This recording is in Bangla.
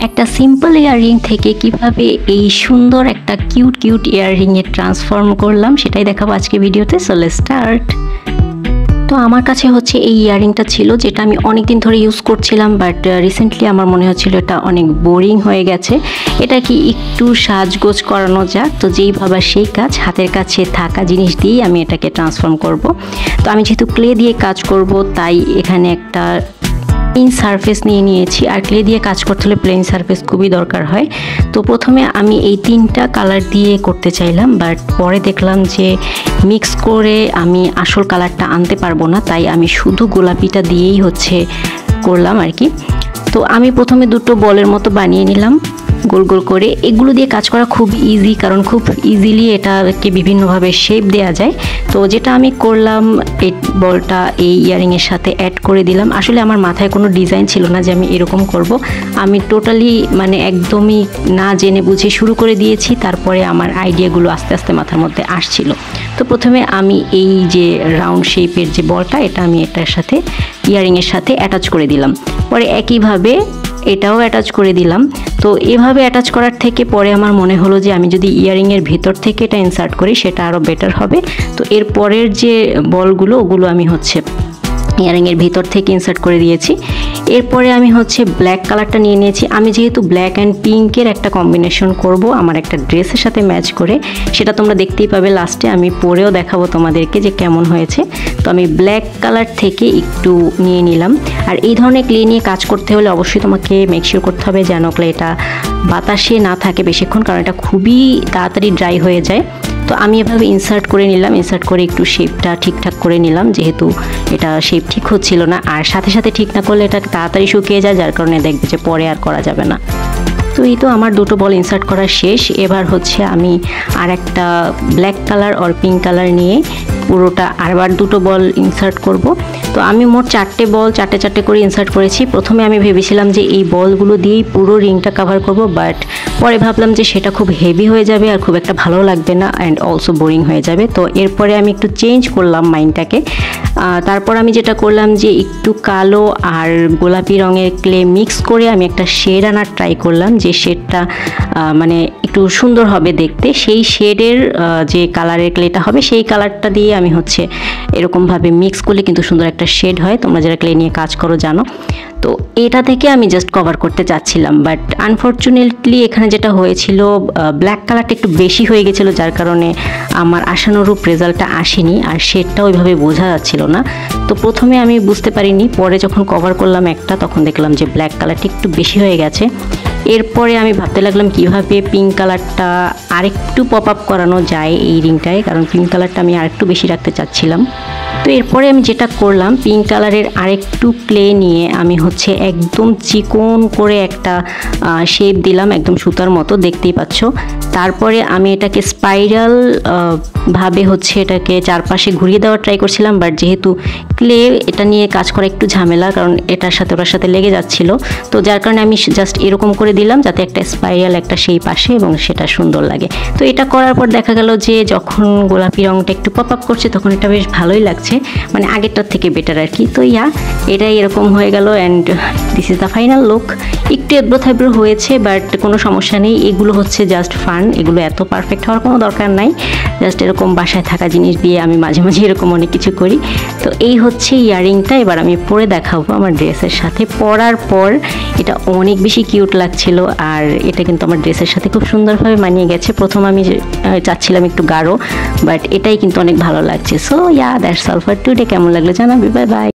একটা সিম্পল ইয়াররিং থেকে কিভাবে এই সুন্দর একটা কিউট কিউট ইয়াররিংয়ে ট্রান্সফর্ম করলাম সেটাই দেখাবো আজকে ভিডিওতে। So let's start. তো আমার কাছে হচ্ছে এই ইয়াররিংটা ছিল যেটা আমি অনেক দিন ধরে ইউজ করছিলাম, বাট রিসেন্টলি আমার মনে হচ্ছিল এটা অনেক বোরিং হয়ে গেছে, এটা কি একটু সাজগোজ করানো যাক। তো যেই ভাবা সেই কাজ, হাতের কাছে থাকা জিনিস দিয়েই আমি এটাকে ট্রান্সফর্ম করব। তো আমি যেহেতু ক্লে দিয়ে কাজ করব তাই এখানে একটা প্লেন সারফেস নিয়ে নিয়েছি, আর ক্লে দিয়ে কাজ করতে হলে প্লেন সারফেস খুবই দরকার হয়। তো প্রথমে আমি এই 3টা কালার দিয়ে করতে চাইলাম, বাট পরে দেখলাম যে মিক্স করে আমি আসল কালারটা আনতে পারবো না, তাই আমি শুধু গোলাপিটা দিয়েই করলাম আর কি। তো আমি প্রথমে 2টো বলের মতো বানিয়ে নিলাম গোল গোল করে। এগুলো দিয়ে কাজ করা খুব ইজি, কারণ খুব ইজিলি এটাকে বিভিন্নভাবে শেপ দেওয়া যায়। তো যেটা আমি করলাম, এই বলটা এই ইয়ারিংয়ের সাথে অ্যাড করে দিলাম। আসলে আমার মাথায় কোনো ডিজাইন ছিল না যে আমি এরকম করব, আমি টোটালি একদমই না জেনে বুঝে শুরু করে দিয়েছি। তারপরে আমার আইডিয়াগুলো আস্তে আস্তে মাথার মধ্যে আসছিল। তো প্রথমে আমি এই যে রাউন্ড শেপের যে বলটা, এটা আমি এটার সাথে ইয়ারিংয়ের সাথে অ্যাটাচ করে দিলাম। পরে একইভাবে এটাও অ্যাটাচ করে দিলাম। তো এভাবে অ্যাটাচ করার থেকে পরে আমার মনে হলো যে আমি যদি ইয়ারিংয়ের ভেতর থেকে এটা ইনসার্ট করি সেটা আরও বেটার হবে। তো এর পরের যে বলগুলো ওগুলো আমি ইয়ারিংয়ের ভিতর থেকে ইনসার্ট করে দিয়েছি। এরপরে আমি ব্ল্যাক কালারটা নিয়ে নিয়েছি। আমি যেহেতু ব্ল্যাক অ্যান্ড পিঙ্কের একটা কম্বিনেশন করব আমার একটা ড্রেসের সাথে ম্যাচ করে, সেটা তোমরা দেখতেই পাবে লাস্টে, আমি পরেও দেখাবো তোমাদেরকে যে কেমন হয়েছে। তো আমি ব্ল্যাক কালার থেকে একটু নিয়ে নিলাম। আর এই ধরনের ক্লে নিয়ে কাজ করতে হলে অবশ্যই তোমাকে মেকশিওর করতে হবে যেন ক্লেটা বাতাসে না থাকে বেশিক্ষণ, কারণ এটা খুবই তাড়াতাড়ি ড্রাই হয়ে যায়। তো আমি এভাবে ইনসার্ট করে নিলাম, ইনসার্ট করে একটু শেপটা ঠিকঠাক করে নিলাম, যেহেতু এটা শেপ ঠিক হচ্ছিল না। আর সাথে সাথে ঠিক না করলে এটা তাড়াতাড়ি শুকিয়ে যায়, যার কারণে দেখবে যে পরে আর করা যাবে না। তো এই তো আমার 2টো বল ইনসার্ট করা শেষ। এবার আমি আর একটা ব্ল্যাক কালার আর পিঙ্ক কালার নিয়ে পুরোটা আরবার 2টো বল ইনসার্ট করব। তো আমি মোট 4টে বল 4টে করে ইনসার্ট করেছি। প্রথমে আমি ভেবেছিলাম যে এই বলগুলো দিয়েই পুরো রিংটা কভার করব, বাট পরে ভাবলাম যে সেটা খুব হেভি হয়ে যাবে আর খুব একটা ভালো লাগবে না, অ্যান্ড অলসো বোরিং হয়ে যাবে। তো এরপরে আমি একটু চেঞ্জ করলাম মাইন্ডটাকে। তারপর আমি যেটা করলাম যে একটু কালো আর গোলাপি রঙের ক্লে মিক্স করে আমি একটা শেড আনার ট্রাই করলাম, যে শেডটা একটু সুন্দর হবে দেখতে। সেই শেডের যে কালারের ক্লেটা হবে সেই কালারটা দিয়ে আমি এরকমভাবে মিক্স করলে কিন্তু সুন্দর একটা শেড হয়, তোমরা যারা ক্লে নিয়ে কাজ করো জানো। তো এটা থেকে আমি জাস্ট কভার করতে চাচ্ছিলাম, বাট আনফর্চুনেটলি এখানে যেটা হয়েছিল, ব্ল্যাক কালারটা একটু বেশি হয়ে গেছিলো, যার কারণে আমার আশানুরূপ রেজাল্টটা আসেনি, আর শেডটা ওইভাবে বোঝা যাচ্ছিল না। তো প্রথমে আমি বুঝতে পারিনি, পরে যখন কভার করলাম একটা, তখন দেখলাম যে ব্ল্যাক কালারটা একটু বেশি হয়ে গেছে। এরপরে আমি ভাবতে লাগলাম কিভাবে পিঙ্ক কালারটা আরেকটু পপ আপ করানো যায় এই রিংটায়, কারণ পিঙ্ক কালারটা আমি আরেকটু বেশি রাখতে চাচ্ছিলাম। তো এরপরে আমি যেটা করলাম, পিঙ্ক কালারের আরেকটু ক্লে নিয়ে আমি একদম চিকন করে একটা শেপ দিলাম, একদম সুতার মতো, দেখতেই পাচ্ছ। তারপরে আমি এটাকে স্পাইরাল ভাবে এটাকে চারপাশে ঘুরিয়ে দেওয়ার ট্রাই করছিলাম, বাট যেহেতু ক্লে এটা নিয়ে কাজ করা একটু ঝামেলা, কারণ এটার সাথে ওটার সাথে লেগে যাচ্ছিল। তো যার কারণে আমি জাস্ট এরকম করে দিলাম যাতে একটা স্পাইরাল একটা শেপ আসে এবং সেটা সুন্দর লাগে। তো এটা করার পর দেখা গেল যে যখন গোলাপি রঙটা একটু পপ আপ করছে তখন এটা বেশ ভালোই লাগছে, আগেরটার থেকে বেটার আর কি। তো এটাই এরকম হয়ে গেল, and this is the final look. একটু এবড়ো হয়েছে, বাট কোনো সমস্যা নেই, এগুলো জাস্ট ফান, এগুলো এত পারফেক্ট হওয়ার কোনো দরকার নাই। জাস্ট এরকম বাসায় থাকা জিনিস দিয়ে আমি মাঝে মাঝে এরকম অনেক কিছু করি। তো এই ইয়ারিংটা এবার আমি পরে দেখাবো আমার ড্রেসের সাথে। পরার পর এটা অনেক বেশি কিউট লাগছিল, আর এটা কিন্তু আমার ড্রেসের সাথে খুব সুন্দরভাবে মানিয়ে গেছে। প্রথম আমি চাচ্ছিলাম একটু গাঢ়, বাট এটাই কিন্তু অনেক ভালো লাগছে। So that's all for today. কেমন লাগলো জানাবি। Bye bye.